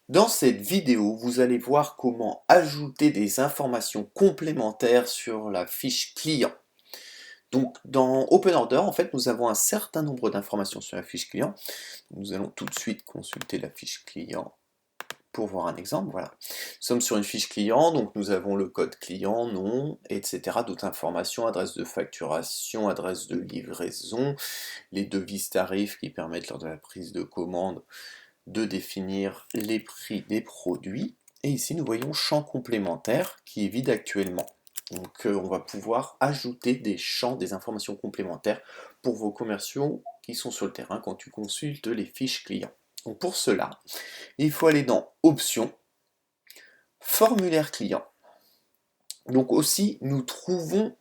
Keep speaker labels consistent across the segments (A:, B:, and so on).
A: Dans cette vidéo, vous allez voir comment ajouter des informations complémentaires sur la fiche client. Donc dans Open Order, en fait, nous avons un certain nombre d'informations sur la fiche client. Nous allons tout de suite consulter la fiche client pour voir un exemple. Voilà. Nous sommes sur une fiche client, donc nous avons le code client, nom, etc. D'autres informations, adresse de facturation, adresse de livraison, les devises tarifs qui permettent lors de la prise de commande de définir les prix des produits. Et ici, nous voyons champ complémentaire qui est vide actuellement. Donc on va pouvoir ajouter des champs, des informations complémentaires pour vos commerciaux qui sont sur le terrain quand tu consultes les fiches clients. Donc pour cela, il faut aller dans Options, Formulaire client. Donc aussi, nous trouvons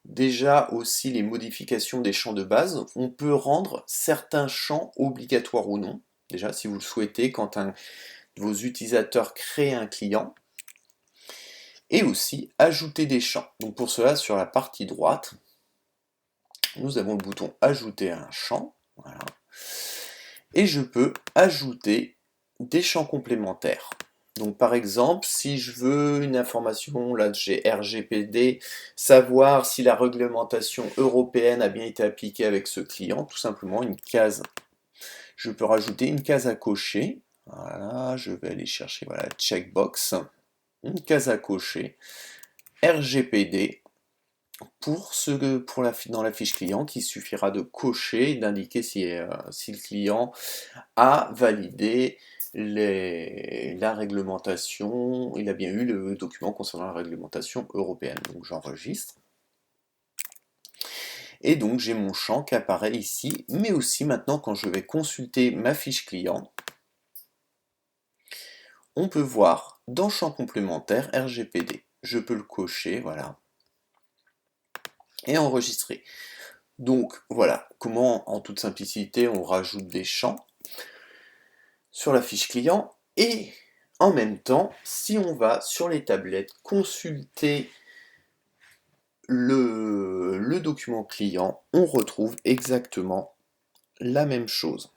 A: déjà aussi les modifications des champs de base. On peut rendre certains champs obligatoires ou non. Déjà, si vous le souhaitez, quand un de vos utilisateurs crée un client. Et aussi, ajouter des champs. Donc pour cela, sur la partie droite, nous avons le bouton Ajouter un champ. Voilà. Et je peux ajouter des champs complémentaires. Donc par exemple, si je veux une information, là j'ai RGPD, savoir si la réglementation européenne a bien été appliquée avec ce client, tout simplement une case. Je peux rajouter une case à cocher. Voilà, je vais aller chercher, voilà, checkbox, une case à cocher, RGPD, dans la fiche client, qu'il suffira de cocher et d'indiquer si le client a validé la réglementation, il a bien eu le document concernant la réglementation européenne. Donc j'enregistre. Et donc j'ai mon champ qui apparaît ici, mais aussi maintenant quand je vais consulter ma fiche client, on peut voir dans champ complémentaire RGPD. Je peux le cocher, voilà, et enregistrer. Donc voilà comment en toute simplicité on rajoute des champs sur la fiche client et en même temps, si on va sur les tablettes consulter le document client, on retrouve exactement la même chose.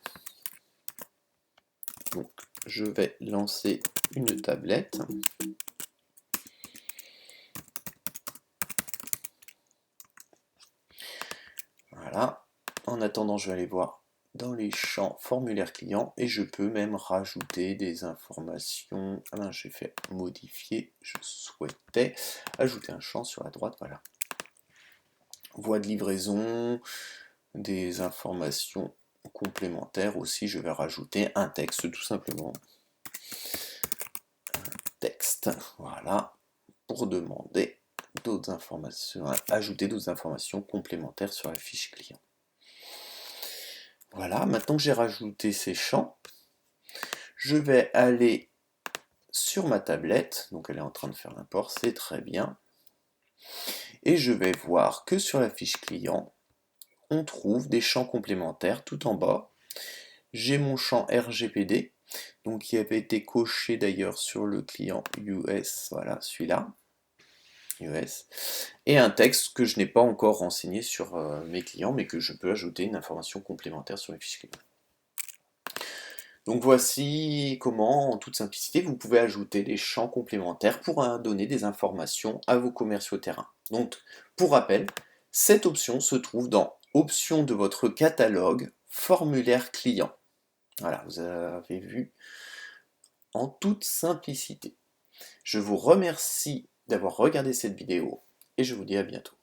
A: Donc je vais lancer une tablette. Voilà. En attendant, je vais aller voir dans les champs formulaire client et je peux même rajouter des informations. Ah ben, j'ai fait modifier, je souhaitais ajouter un champ sur la droite, voilà. Voie de livraison, des informations complémentaires aussi, je vais rajouter un texte tout simplement. Un texte, voilà, pour demander d'autres informations, ajouter d'autres informations complémentaires sur la fiche client. Voilà, maintenant que j'ai rajouté ces champs, je vais aller sur ma tablette, donc elle est en train de faire l'import, c'est très bien, et je vais voir que sur la fiche client, on trouve des champs complémentaires tout en bas. J'ai mon champ RGPD, donc qui avait été coché d'ailleurs sur le client US, voilà celui-là, US, et un texte que je n'ai pas encore renseigné sur mes clients, mais que je peux ajouter une information complémentaire sur les fiches clients. Donc voici comment, en toute simplicité, vous pouvez ajouter des champs complémentaires pour donner des informations à vos commerciaux terrain. Donc, pour rappel, cette option se trouve dans Options de votre catalogue, Formulaire client. Voilà, vous avez vu en toute simplicité. Je vous remercie d'avoir regardé cette vidéo et je vous dis à bientôt.